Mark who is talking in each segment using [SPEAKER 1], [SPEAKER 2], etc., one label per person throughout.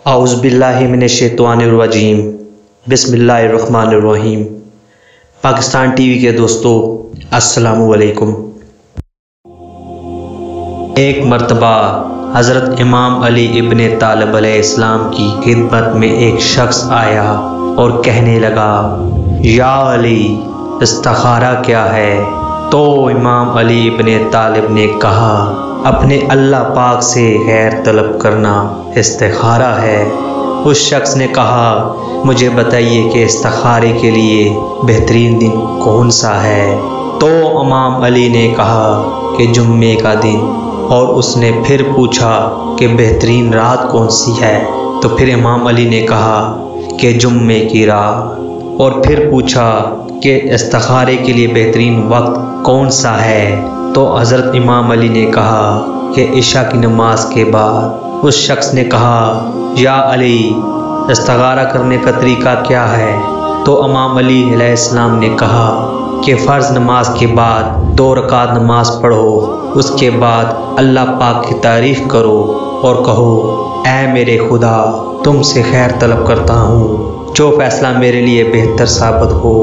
[SPEAKER 1] औज़ुबिल्लाहि मिनश्शैतानिर्रजीम बिस्मिल्लाहिर्रहमानिर्रहीम। पाकिस्तान टीवी के दोस्तों अस्सलामु अलैकुम। एक मर्तबा हज़रत इमाम अली इब्ने तालिब अलैहिस्सलाम की खिदमत में एक शख्स आया और कहने लगा, या अली, इस्तिखारा क्या है? तो इमाम अली इब्ने तालिब ने कहा, अपने अल्लाह पाक से खैर तलब करना इस्तिखारा है। उस शख्स ने कहा, मुझे बताइए कि इस्तिखारे के लिए बेहतरीन दिन कौन सा है? तो इमाम अली ने कहा कि जुम्मे का दिन। और उसने फिर पूछा कि बेहतरीन रात कौन सी है? तो फिर इमाम अली ने कहा कि जुम्मे की रात। और फिर पूछा कि इस्तिखारे के लिए बेहतरीन वक्त कौन सा है? तो हज़रत इमाम अली ने कहा कि इशा की नमाज के बाद। उस शख्स ने कहा, या अली, इस्तिखारा करने का तरीका क्या है? तो इमाम अली अलैहिस्सलाम ने कहा कि फ़र्ज़ नमाज के बाद 2 रकात नमाज पढ़ो, उसके बाद अल्लाह पाक की तारीफ़ करो और कहो, ऐ मेरे खुदा, तुमसे खैर तलब करता हूँ। जो फ़ैसला मेरे लिए बेहतर साबित हो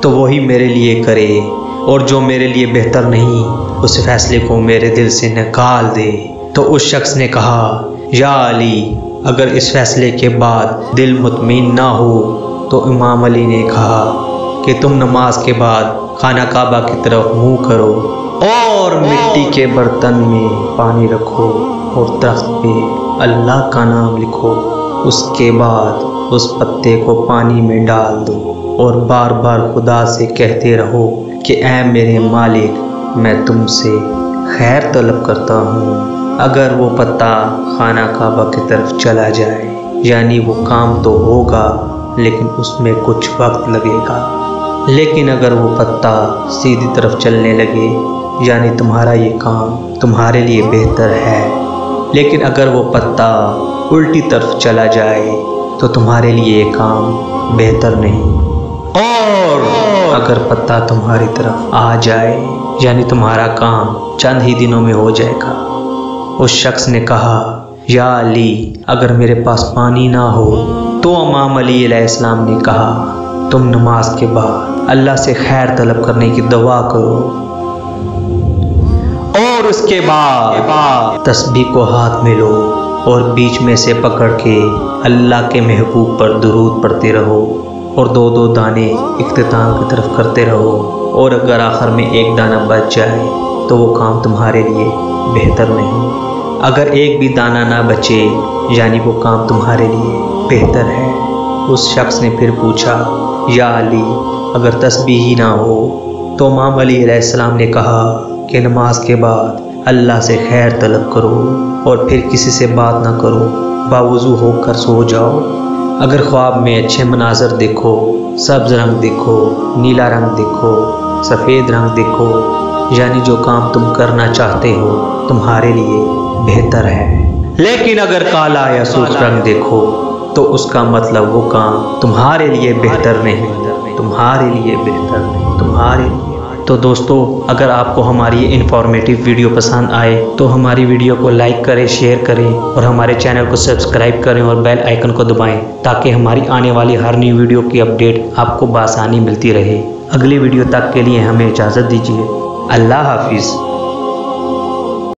[SPEAKER 1] तो वही मेरे लिए करे, और जो मेरे लिए बेहतर नहीं उस फैसले को मेरे दिल से निकाल दे। तो उस शख्स ने कहा, या अली, अगर इस फैसले के बाद दिल मुतमईन ना हो तो इमाम अली ने कहा कि तुम नमाज के बाद खाना काबा की तरफ मुँह करो और मिट्टी के बर्तन में पानी रखो और तख्त पे अल्लाह का नाम लिखो। उसके बाद उस पत्ते को पानी में डाल दो और बार बार खुदा से कहते रहो कि ऐ मेरे मालिक, मैं तुमसे खैर तलब करता हूँ। अगर वो पत्ता खाना काबा की तरफ चला जाए, यानी वो काम तो होगा लेकिन उसमें कुछ वक्त लगेगा, लेकिन अगर वो पत्ता सीधी तरफ चलने लगे, यानी तुम्हारा ये काम तुम्हारे लिए बेहतर है। लेकिन अगर वो पत्ता उल्टी तरफ चला जाए तो तुम्हारे लिए ये काम बेहतर नहीं। और अगर पत्ता तुम्हारी तरफ आ जाए, यानी तुम्हारा काम चंद ही दिनों में हो जाएगा। उस शख्स ने कहा, या अली, अगर मेरे पास पानी ना हो? तो इमाम अली अलैहिस्सलाम ने कहा, तुम नमाज के बाद अल्लाह से खैर तलब करने की दुआ करो और उसके बाद तस्बीह को हाथ में लो और बीच में से पकड़ के अल्लाह के महबूब पर दुरूद पढ़ते रहो और 2-2 दाने इख्तिताम की तरफ करते रहो। और अगर आखिर में एक दाना बच जाए तो वो काम तुम्हारे लिए बेहतर नहीं। अगर एक भी दाना ना बचे, यानी वो काम तुम्हारे लिए बेहतर है। उस शख्स ने फिर पूछा, या अली, अगर तस्बीह ही ना हो? तो इमाम अली अलैहिस्सलाम ने कहा कि नमाज के बाद अल्लाह से खैर तलब करो और फिर किसी से बात ना करो, बावुज़ू होकर सो जाओ। अगर ख्वाब में अच्छे मनाजर देखो, सब्ज़ रंग देखो, नीला रंग देखो, सफ़ेद रंग देखो, यानी जो काम तुम करना चाहते हो तुम्हारे लिए बेहतर है। लेकिन अगर काला या सूख रंग देखो तो उसका मतलब वो काम तुम्हारे लिए बेहतर नहीं, तुम्हारे लिए बेहतर नहीं, तुम्हारे लिए। तो दोस्तों, अगर आपको हमारी ये इन्फॉर्मेटिव वीडियो पसंद आए तो हमारी वीडियो को लाइक करें, शेयर करें और हमारे चैनल को सब्सक्राइब करें और बेल आइकन को दबाएं, ताकि हमारी आने वाली हर नई वीडियो की अपडेट आपको बआसानी मिलती रहे। अगली वीडियो तक के लिए हमें इजाज़त दीजिए। अल्लाह हाफिज़।